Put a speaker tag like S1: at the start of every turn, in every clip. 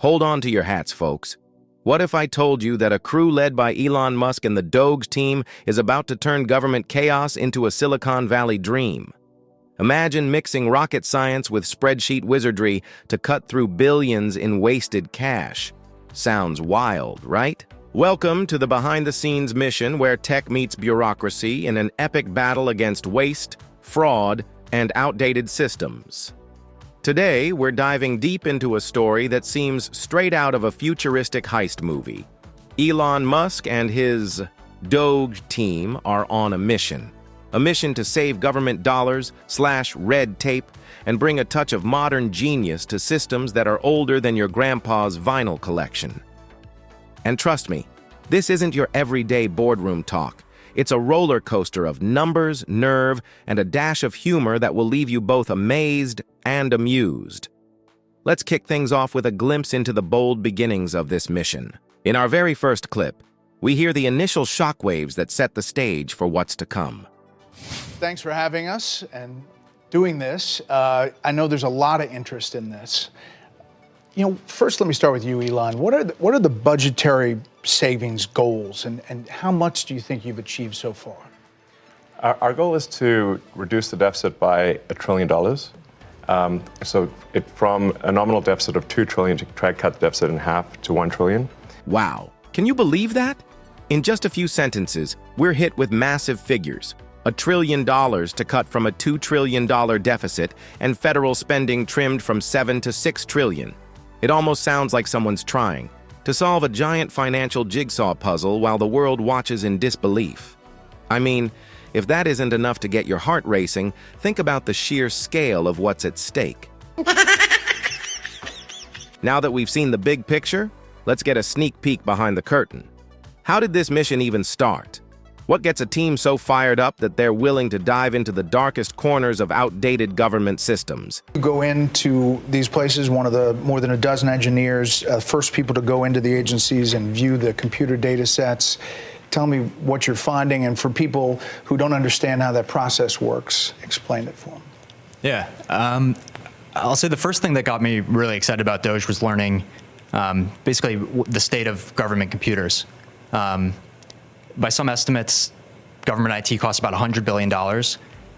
S1: Hold on to your hats, folks. What if I told you that a crew led by Elon Musk and the DOGE team is about to turn government chaos into a Silicon Valley dream? Imagine mixing rocket science with spreadsheet wizardry to cut through billions in wasted cash. Sounds wild, right? Welcome to the behind-the-scenes mission where tech meets bureaucracy in an epic battle against waste, fraud, and outdated systems. Today, we're diving deep into a story that seems straight out of a futuristic heist movie. Elon Musk and his DOGE team are on a mission to save government dollars, slash red tape, and bring a touch of modern genius to systems that are older than your grandpa's vinyl collection. And trust me, this isn't your everyday boardroom talk. It's a roller coaster of numbers, nerve, and a dash of humor that will leave you both amazed and amused. Let's kick things off with a glimpse into the bold beginnings of this mission. In our very first clip, we hear the initial shockwaves that set the stage for what's to come.
S2: Thanks for having us and doing this. I know there's a lot of interest in this. First let me start with you, Elon. What are the budgetary savings goals, and how much do you think you've achieved so far?
S3: Our goal is to reduce the deficit by $1 trillion. From a nominal deficit of $2 trillion to try to cut the deficit in half to $1 trillion.
S1: Wow, can you believe that? In just a few sentences, we're hit with massive figures. $1 trillion to cut from a $2 trillion deficit, and federal spending trimmed from $7 to $6 trillion. It almost sounds like someone's trying to solve a giant financial jigsaw puzzle while the world watches in disbelief. I mean, if that isn't enough to get your heart racing, think about the sheer scale of what's at stake. Now that we've seen the big picture, let's get a sneak peek behind the curtain. How did this mission even start? What gets a team so fired up that they're willing to dive into the darkest corners of outdated government systems?
S2: You go into these places, one of the more than a dozen engineers, first people to go into the agencies and view the computer data sets. Tell me what you're finding, and for people who don't understand how that process works, explain it for them.
S4: Yeah, I'll say the first thing that got me really excited about DOGE was learning basically the state of government computers. By some estimates, government IT costs about $100 billion,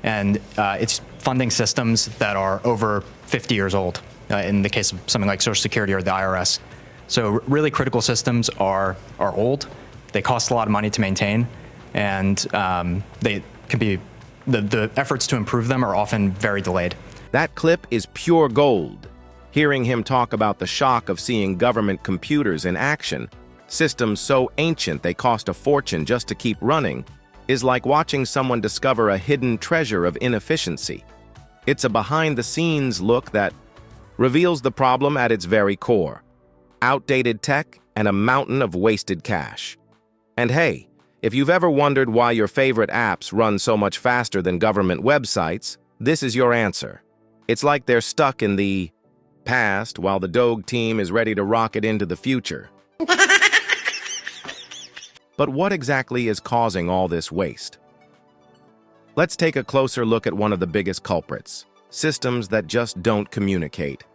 S4: and it's funding systems that are over 50 years old, in the case of something like Social Security or the IRS. So really critical systems are old, they cost a lot of money to maintain, and they can be, the efforts to improve them are often very delayed.
S1: That clip is pure gold. Hearing him talk about the shock of seeing government computers in action, systems so ancient they cost a fortune just to keep running, is like watching someone discover a hidden treasure of inefficiency. It's a behind-the-scenes look that reveals the problem at its very core: outdated tech and a mountain of wasted cash. And hey, if you've ever wondered why your favorite apps run so much faster than government websites, this is your answer. It's like they're stuck in the past while the DOGE team is ready to rocket into the future. But what exactly is causing all this waste? Let's take a closer look at one of the biggest culprits: systems that just don't communicate.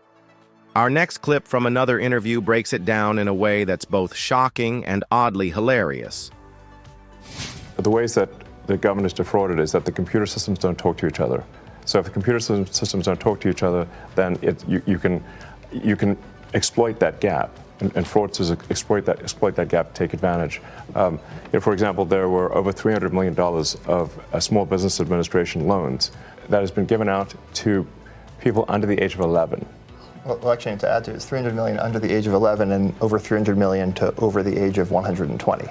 S1: Our next clip from another interview breaks it down in a way that's both shocking and oddly hilarious.
S3: The ways that the government is defrauded is that the computer systems don't talk to each other. So if the computer systems don't talk to each other, then you can exploit that gap. And fraudsters exploit that gap to take advantage. For example, there were over $300 million of small business administration loans that has been given out to people under the age of 11.
S5: Well, actually, to add to it, it's $300 million under the age of 11 and over $300 million to over the age of 120.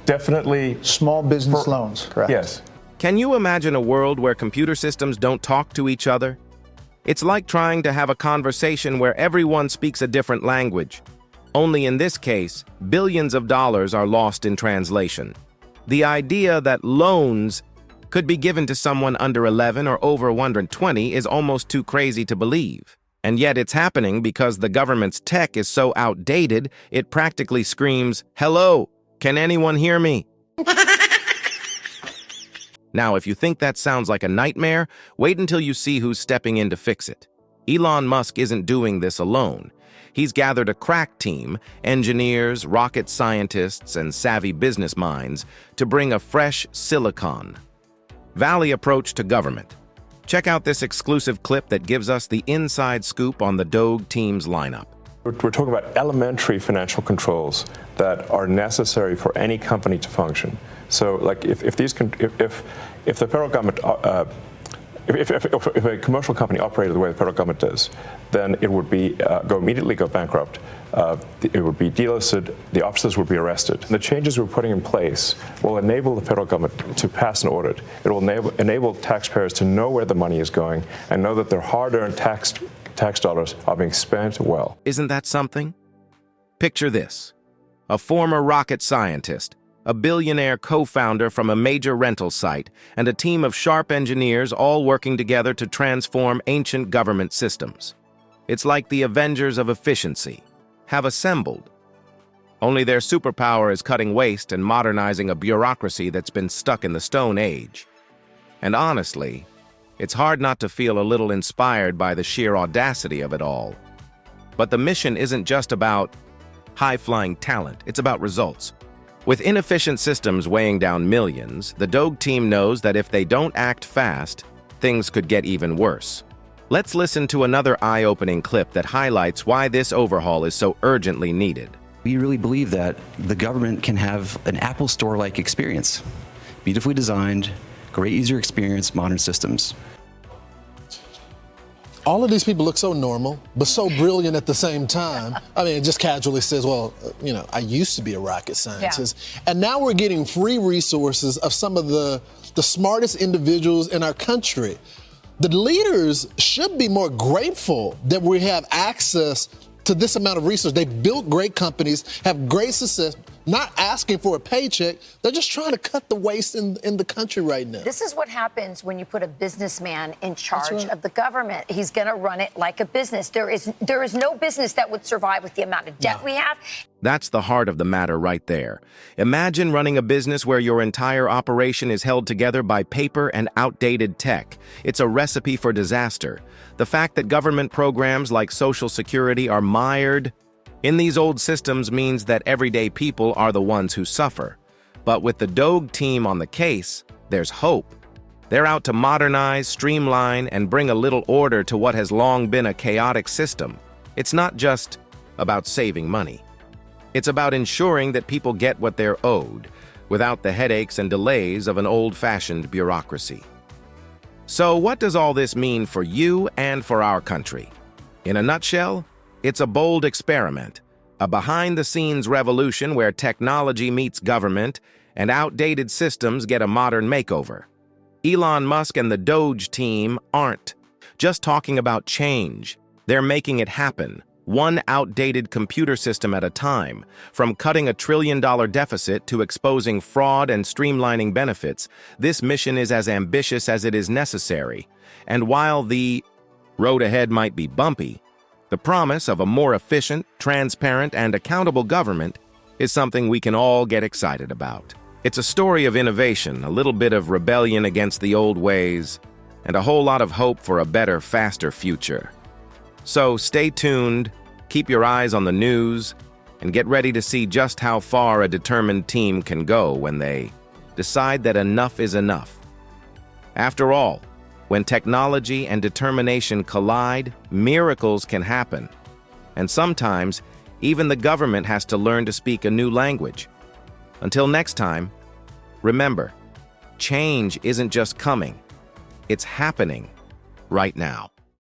S3: Definitely.
S2: Small business loans.
S5: Correct.
S3: Yes.
S1: Can you imagine a world where computer systems don't talk to each other? It's like trying to have a conversation where everyone speaks a different language. Only in this case, billions of dollars are lost in translation. The idea that loans could be given to someone under 11 or over 120 is almost too crazy to believe. And yet it's happening because the government's tech is so outdated, it practically screams, "Hello, can anyone hear me?" Now, if you think that sounds like a nightmare, wait until you see who's stepping in to fix it. Elon Musk isn't doing this alone. He's gathered a crack team, engineers, rocket scientists, and savvy business minds to bring a fresh Silicon Valley approach to government. Check out this exclusive clip that gives us the inside scoop on the DOGE team's lineup.
S3: We're talking about elementary financial controls that are necessary for any company to function. So, like, if the federal government, if a commercial company operated the way the federal government does, then it would be immediately go bankrupt. It would be delisted. The officers would be arrested. The changes we're putting in place will enable the federal government to pass an audit. It will enable taxpayers to know where the money is going and know that their hard-earned tax dollars are being spent well.
S1: Isn't that something? Picture this: a former rocket scientist, a billionaire co-founder from a major rental site, and a team of sharp engineers all working together to transform ancient government systems. It's like the Avengers of efficiency have assembled. Only their superpower is cutting waste and modernizing a bureaucracy that's been stuck in the Stone Age. And honestly, it's hard not to feel a little inspired by the sheer audacity of it all. But the mission isn't just about high-flying talent, it's about results. With inefficient systems weighing down millions, the DOGE team knows that if they don't act fast, things could get even worse. Let's listen to another eye-opening clip that highlights why this overhaul is so urgently needed.
S6: We really believe that the government can have an Apple Store-like experience. Beautifully designed, great user experience, modern systems.
S7: All of these people look so normal, but so brilliant at the same time. I mean, it just casually says, well, you know, I used to be a rocket scientist. Yeah. And now we're getting free resources of some of the smartest individuals in our country. The leaders should be more grateful that we have access to this amount of resources. They've built great companies, have great success, not asking for a paycheck. They're just trying to cut the waste in the country right now.
S8: This is what happens when you put a businessman in charge of the government. He's going to run it like a business. There is no business that would survive with the amount of debt we have.
S1: That's the heart of the matter right there. Imagine running a business where your entire operation is held together by paper and outdated tech. It's a recipe for disaster. The fact that government programs like Social Security are mired in these old systems means that everyday people are the ones who suffer. But with the DOGE team on the case, there's hope. They're out to modernize, streamline, and bring a little order to what has long been a chaotic system. It's not just about saving money. It's about ensuring that people get what they're owed, without the headaches and delays of an old-fashioned bureaucracy. So what does all this mean for you and for our country? In a nutshell, it's a bold experiment, a behind-the-scenes revolution where technology meets government and outdated systems get a modern makeover. Elon Musk and the DOGE team aren't just talking about change. They're making it happen, one outdated computer system at a time. From cutting a $1 trillion deficit to exposing fraud and streamlining benefits, this mission is as ambitious as it is necessary. And while the road ahead might be bumpy, the promise of a more efficient, transparent, and accountable government is something we can all get excited about. It's a story of innovation, a little bit of rebellion against the old ways, and a whole lot of hope for a better, faster future. So stay tuned, keep your eyes on the news, and get ready to see just how far a determined team can go when they decide that enough is enough. After all, when technology and determination collide, miracles can happen. And sometimes, even the government has to learn to speak a new language. Until next time, remember, change isn't just coming, it's happening right now.